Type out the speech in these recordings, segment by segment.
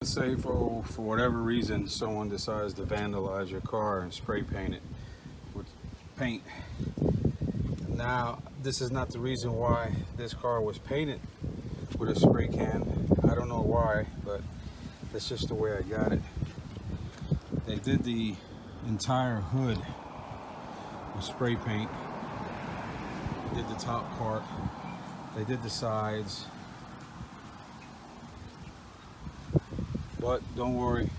Say for whatever reason someone decides to vandalize your car and spray paint it with paint. Now this is not the reason why this car was painted with a spray can. I don't know why, but that's just the way I got it. They did the entire hood with spray paint. They did the top part, they did the sides. But don't worry,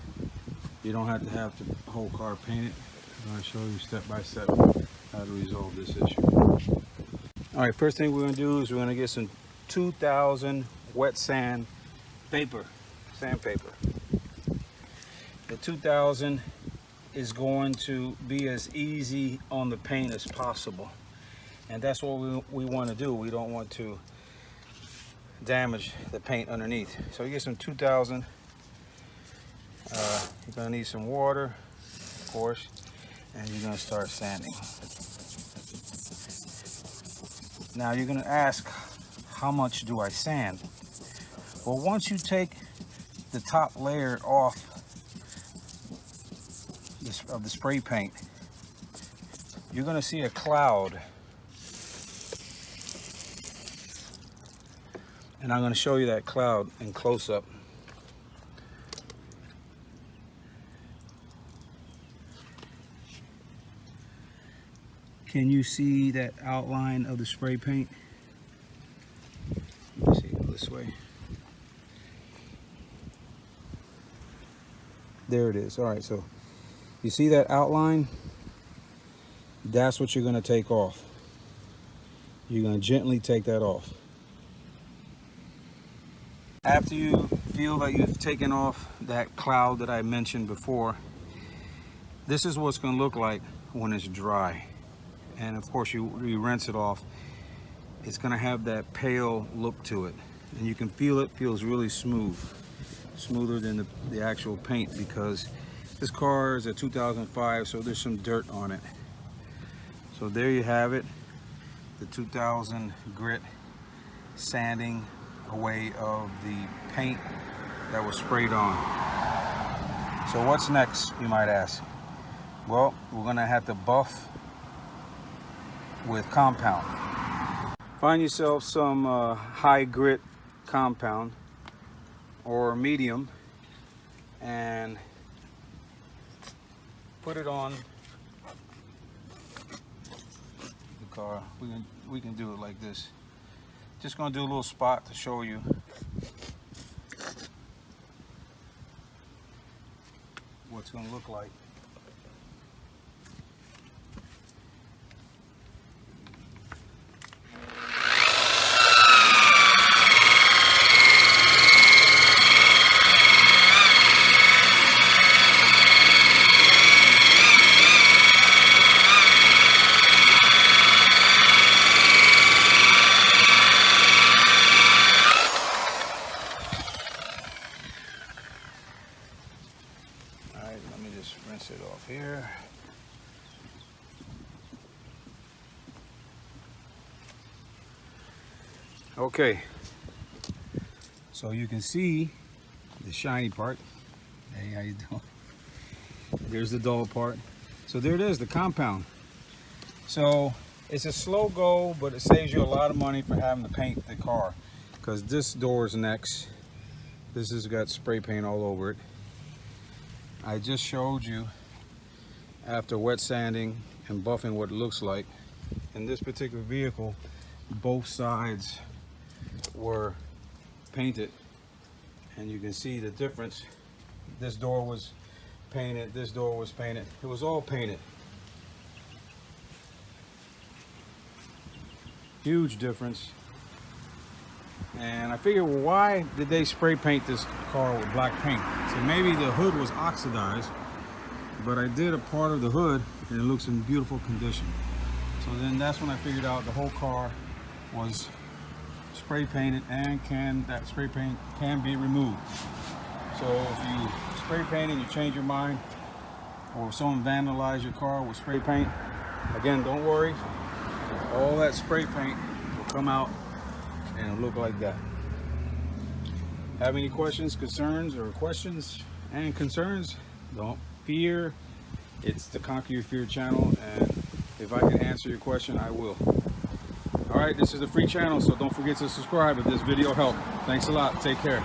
you don't have to have the whole car painted. I'm going to show you step by step how to resolve this issue. All right, first thing we're going to do is we're going to get some 2000 wet sand paper, sandpaper. The 2000 is going to be as easy on the paint as possible. And that's what we want to do. We don't want to damage the paint underneath. So you get some 2000. You're going to need some water, of course, and you're going to start sanding. Now you're going to ask, how much do I sand? Well, once you take the top layer off of the spray paint, you're going to see a cloud. And I'm going to show you that cloud in close-up. Can you see that outline of the spray paint? Let's see, go this way. There it is. All right, so you see that outline? That's what you're going to take off. You're going to gently take that off. After you feel that you've taken off that cloud that I mentioned before, this is what's going to look like when it's dry. And of course you rinse it off. It's going to have that pale look to it, and you can feel it feels really smooth, smoother than the actual paint, because this car is a 2005, so there's some dirt on it. So there you have it, the 2000 grit sanding away of the paint that was sprayed on. So what's next, you might ask? Well, we're going to have to buff with compound. Find yourself some high grit compound or medium and put it on the car. We can do it like this. Just gonna do a little spot to show you what it's gonna look like. Let me just rinse it off here. Okay, so you can see the shiny part. Hey, how you doing? There's the dull part. So there it is, the compound. So it's a slow go, but it saves you a lot of money for having to paint the car, because this door is next. This has got spray paint all over it. I just showed you after wet sanding and buffing what it looks like. In this particular vehicle, both sides were painted, and you can see the difference. This door was painted, this door was painted. It was all painted. Huge difference. And I figured, well, why did they spray paint this car with black paint? So maybe the hood was oxidized, but I did a part of the hood and it looks in beautiful condition. So then that's when I figured out the whole car was spray painted, and that spray paint can be removed. So if you spray paint and you change your mind, or if someone vandalized your car with spray paint, again, don't worry, all that spray paint will come out and it'll look like that. Have any questions, concerns, or questions and concerns, don't fear. It's the Conquer Your Fear channel, and if I can answer your question, I will. All right, this is a free channel, so don't forget to subscribe if this video helped. Thanks a lot. Take care.